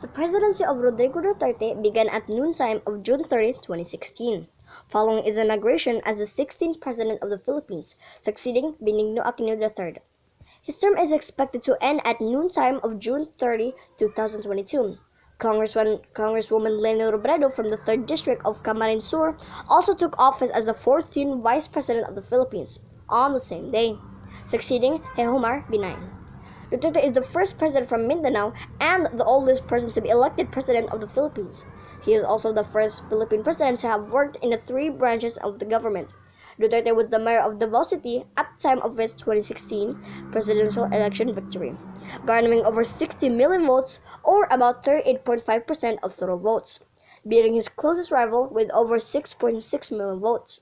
The presidency of Rodrigo Duterte began at noontime of June 30, 2016, following his inauguration as the 16th President of the Philippines, succeeding Benigno Aquino III. His term is expected to end at noontime of June 30, 2022. Congresswoman Leni Robredo from the 3rd District of Camarines Sur also took office as the 14th Vice President of the Philippines on the same day, succeeding Jehomar Binay. Duterte is the first president from Mindanao and the oldest person to be elected president of the Philippines. He is also the first Philippine president to have worked in the three branches of the government. Duterte was the mayor of Davao City at the time of his 2016 presidential election victory, garnering over 60 million votes, or about 38.5% of total votes, beating his closest rival with over 6.6 million votes.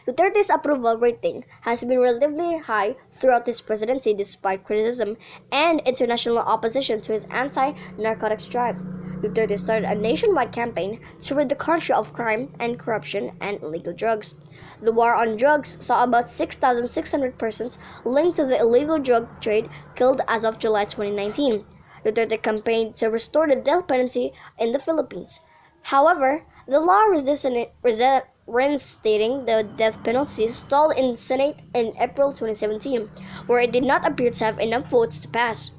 Duterte's approval rating has been relatively high throughout his presidency despite criticism and international opposition to his anti-narcotics drive. Duterte started a nationwide campaign to rid the country of crime and corruption and illegal drugs. The war on drugs saw about 6,600 persons linked to the illegal drug trade killed as of July 2019. Duterte campaigned to restore the death penalty in the Philippines. However, the law reinstating the death penalty stalled in the Senate in April 2017, where it did not appear to have enough votes to pass.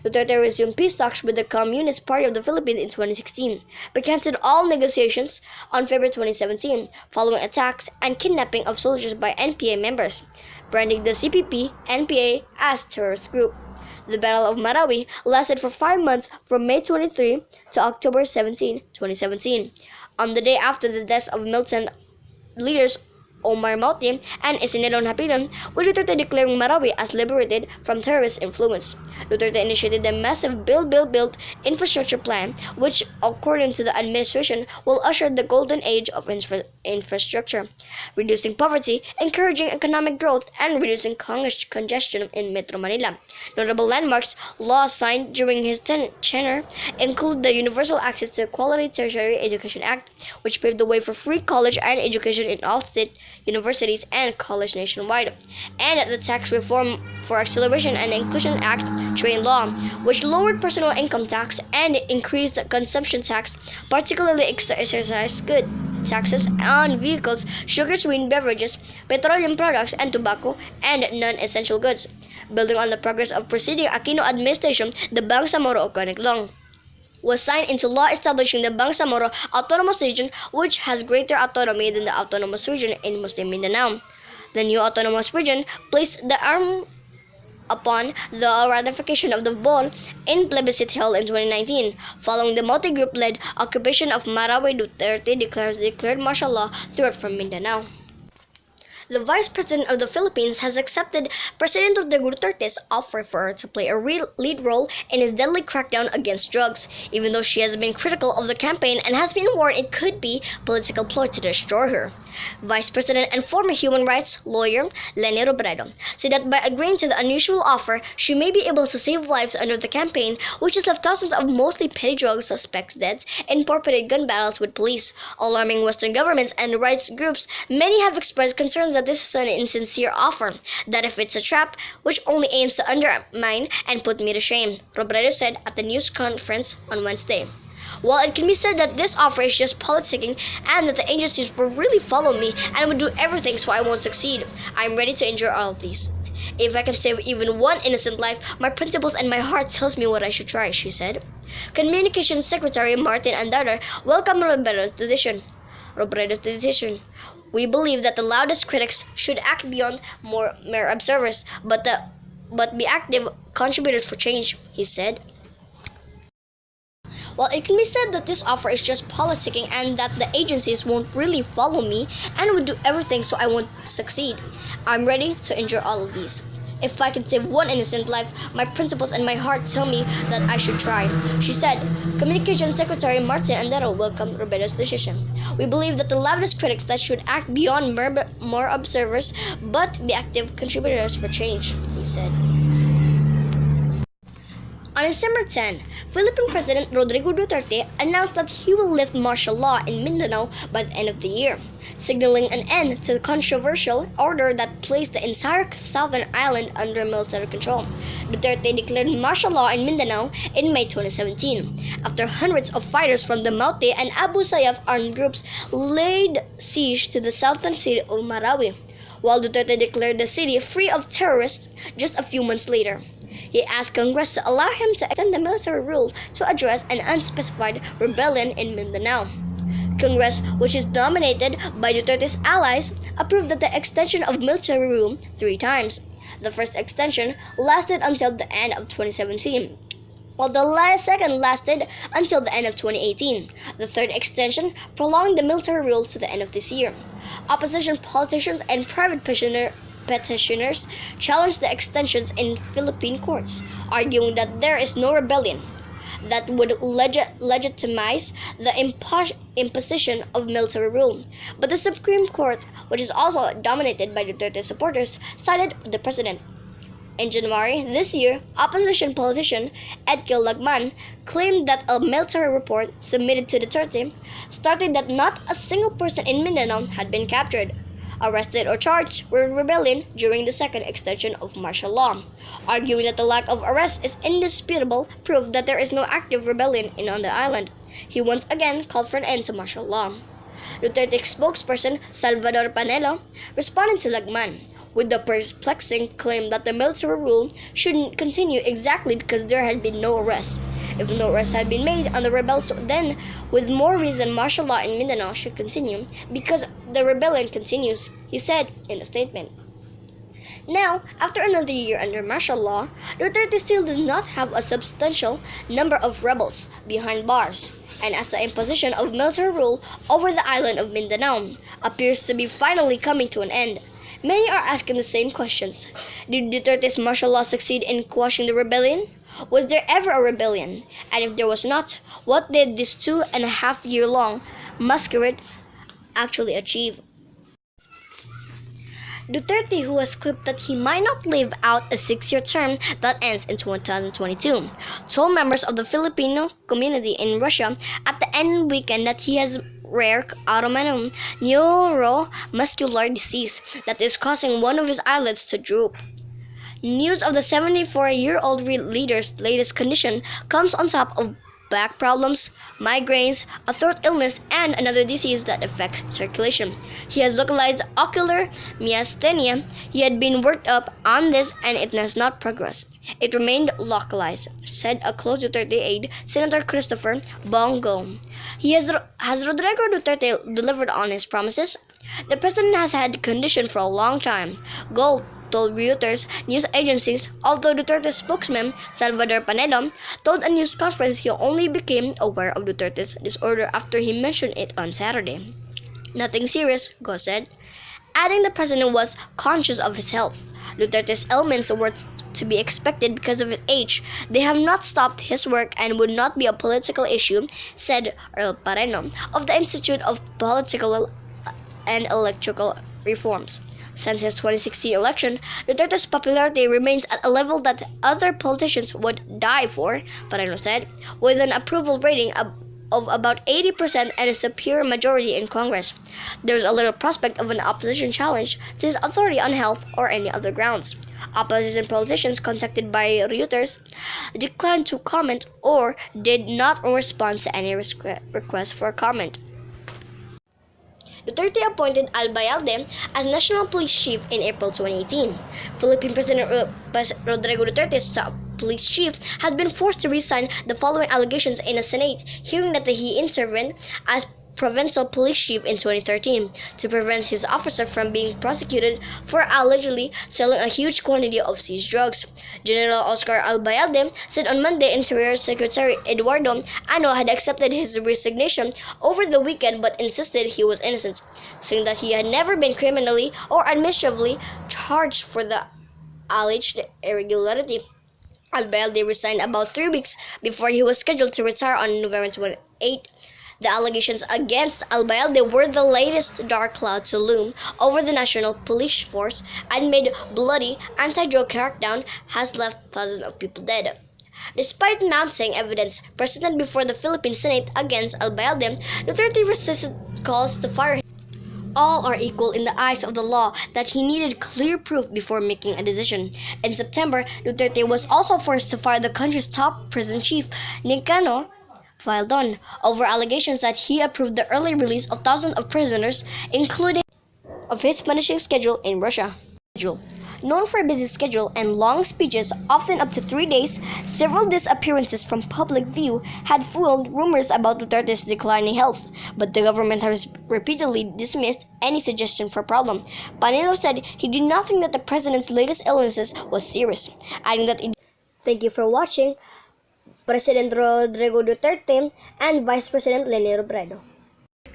Duterte resumed peace talks with the Communist Party of the Philippines in 2016, but canceled all negotiations on February 2017 following attacks and kidnapping of soldiers by NPA members, branding the CPP-NPA as terrorist group. The Battle of Marawi lasted for 5 months from May 23 to October 17, 2017. On the day after the deaths of militant leaders Omar Mauti and Isinero Hapilan, with Duterte declaring Marawi as liberated from terrorist influence. Duterte initiated the massive Build infrastructure plan, which, according to the administration, will usher the golden age of infrastructure, reducing poverty, encouraging economic growth, and reducing congestion in Metro Manila. Notable landmarks laws signed during his tenure include the Universal Access to Quality Tertiary Education Act, which paved the way for free college and education in all state universities and college nationwide, and the Tax Reform for Acceleration and Inclusion Act train law, which lowered personal income tax and increased the consumption tax, particularly exercise good taxes on vehicles, sugar-sweetened beverages, petroleum products, and tobacco, and non-essential goods. Building on the progress of preceding Aquino administration, the Bangsamoro Organic Law was signed into law establishing the Bangsamoro Autonomous Region, which has greater autonomy than the Autonomous Region in Muslim Mindanao. The new Autonomous Region placed the arm upon the ratification of the ball in plebiscite held in 2019. Following the multi-group-led occupation of Marawi, Duterte declared martial law throughout from Mindanao. The Vice President of the Philippines has accepted President Rodrigo Duterte's offer for her to play a lead role in his deadly crackdown against drugs, even though she has been critical of the campaign and has been warned it could be political ploy to destroy her. Vice President and former human rights lawyer Leni Robredo said that by agreeing to the unusual offer, she may be able to save lives under the campaign, which has left thousands of mostly petty drug suspects dead in purported gun battles with police. Alarming Western governments and rights groups, many have expressed concerns that this is an insincere offer, that if it's a trap which only aims to undermine and put me to shame, Robredo said at the news conference on Wednesday. While it can be said that this offer is just politicking and that the agencies will really follow me and will do everything so I won't succeed, I'm ready to endure all of these. If I can save even one innocent life, my principles and my heart tells me what I should try, she said. Communications Secretary Martin Andar welcomed Robredo's decision. We believe that the loudest critics should act beyond mere observers, but be active contributors for change, he said. While it can be said that this offer is just politicking and that the agencies won't really follow me and would do everything so I won't succeed, I'm ready to endure all of these. If I can save one innocent life, my principles and my heart tell me that I should try, she said. Communications Secretary Martin Andero welcomed Robredo's decision. We believe that the loudest critics that should act beyond more observers, but be active contributors for change, he said. On December 10, Philippine President Rodrigo Duterte announced that he will lift martial law in Mindanao by the end of the year, signaling an end to the controversial order that placed the entire southern island under military control. Duterte declared martial law in Mindanao in May 2017, after hundreds of fighters from the Maute and Abu Sayyaf armed groups laid siege to the southern city of Marawi, while Duterte declared the city free of terrorists just a few months later. He asked Congress to allow him to extend the military rule to address an unspecified rebellion in Mindanao. Congress, which is dominated by Duterte's allies, approved the extension of military rule 3 times. The first extension lasted until the end of 2017, while the second lasted until the end of 2018. The third extension prolonged the military rule to the end of this year. Opposition politicians and private petitioners challenged the extensions in Philippine courts, arguing that there is no rebellion that would legitimize the imposition of military rule. But the Supreme Court, which is also dominated by Duterte supporters, sided with the president. In January this year, opposition politician Edgil Lagman claimed that a military report submitted to Duterte stated that not a single person in Mindanao had been captured, arrested, or charged with rebellion during the second extension of martial law, arguing that the lack of arrest is indisputable proof that there is no active rebellion on the island. He once again called for an end to martial law. Duterte's spokesperson Salvador Panelo responded to Lagman with the perplexing claim that the military rule shouldn't continue exactly because there had been no arrests. If no arrests had been made on the rebels, then with more reason martial law in Mindanao should continue because the rebellion continues, he said in a statement. Now, after another year under martial law, Duterte still does not have a substantial number of rebels behind bars, and as the imposition of military rule over the island of Mindanao appears to be finally coming to an end, many are asking the same questions. Did Duterte's martial law succeed in quashing the rebellion? Was there ever a rebellion? And if there was not, what did this 2.5-year-long masquerade actually achieve? Duterte, who has quipped that he might not live out a 6-year term that ends in 2022, told members of the Filipino community in Russia at the end weekend that he has rare autoimmune neuromuscular disease that is causing one of his eyelids to droop. News of the 74-year-old leader's latest condition comes on top of back problems, migraines, a throat illness, and another disease that affects circulation. He has localized ocular myasthenia. He had been worked up on this and it has not progressed. It remained localized, said a close Duterte aide, Senator Christopher Bongo. Has Rodrigo Duterte delivered on his promises? The president has had the condition for a long time, Gold told Reuters news agencies, although Duterte's spokesman Salvador Panelo told a news conference he only became aware of Duterte's disorder after he mentioned it on Saturday. Nothing serious, Go said, adding the president was conscious of his health. Duterte's ailments were to be expected because of his age. They have not stopped his work and would not be a political issue, said Earl Pareno of the Institute of Political and Electoral Reforms. Since his 2016 election, Duterte's popularity remains at a level that other politicians would die for, Pareno said, with an approval rating of about 80% and a superior majority in Congress. There is a little prospect of an opposition challenge to his authority on health or any other grounds. Opposition politicians contacted by Reuters declined to comment or did not respond to any request for comment. Duterte appointed Albayalde as National Police Chief in April 2018. Philippine President Rodrigo Duterte's top police chief has been forced to resign the following allegations in a Senate hearing that he intervened as provincial police chief in 2013 to prevent his officer from being prosecuted for allegedly selling a huge quantity of seized drugs. General Oscar Albayalde said on Monday Interior Secretary Eduardo Ano had accepted his resignation over the weekend but insisted he was innocent, saying that he had never been criminally or administratively charged for the alleged irregularity. Albayalde resigned about 3 weeks before he was scheduled to retire on November 28. The allegations against Albayalde were the latest dark cloud to loom over the National Police Force amid bloody anti-drug crackdown has left thousands of people dead. Despite mounting evidence presented before the Philippine Senate against Albayalde, Duterte resisted calls to fire him. All are equal in the eyes of the law that he needed clear proof before making a decision. In September, Duterte was also forced to fire the country's top prison chief, Nicano Valdon, over allegations that he approved the early release of thousands of prisoners, including of his punishing schedule in Russia. Known for a busy schedule and long speeches, often up to 3 days, several disappearances from public view had fueled rumors about Duterte's declining health, but the government has repeatedly dismissed any suggestion for problem. Panelo said he did not think that the president's latest illnesses was serious, adding that it. Thank you for watching. President Rodrigo Duterte and Vice President Leni Robredo.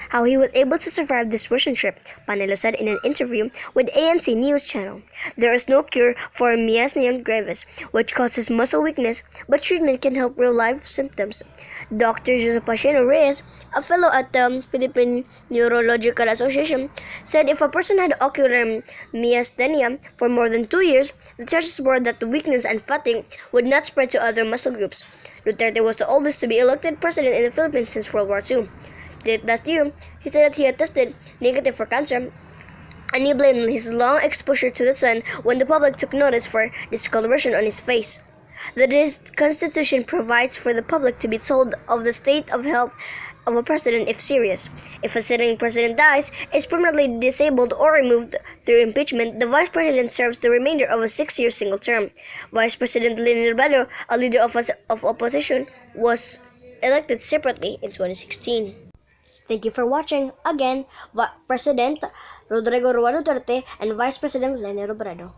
How he was able to survive this Russian trip, Panelo said in an interview with ANC News Channel. There is no cure for myasthenia gravis, which causes muscle weakness, but treatment can help real-life symptoms. Dr. Joseph Pacheco Reyes, a fellow at the Philippine Neurological Association, said if a person had ocular myasthenia for more than 2 years, the chances were that the weakness and fatigue would not spread to other muscle groups. Duterte was the oldest to be elected president in the Philippines since World War II. Late last year, he said that he had tested negative for cancer, and he blamed his long exposure to the sun when the public took notice for discoloration on his face. The Constitution provides for the public to be told of the state of health of a president if serious. If a sitting president dies, is permanently disabled or removed through impeachment, the vice president serves the remainder of a 6-year single term. Vice President Leni Robredo, a leader of opposition, was elected separately in 2016. Thank you for watching. Again, President Rodrigo Duterte and Vice President Leni Robredo.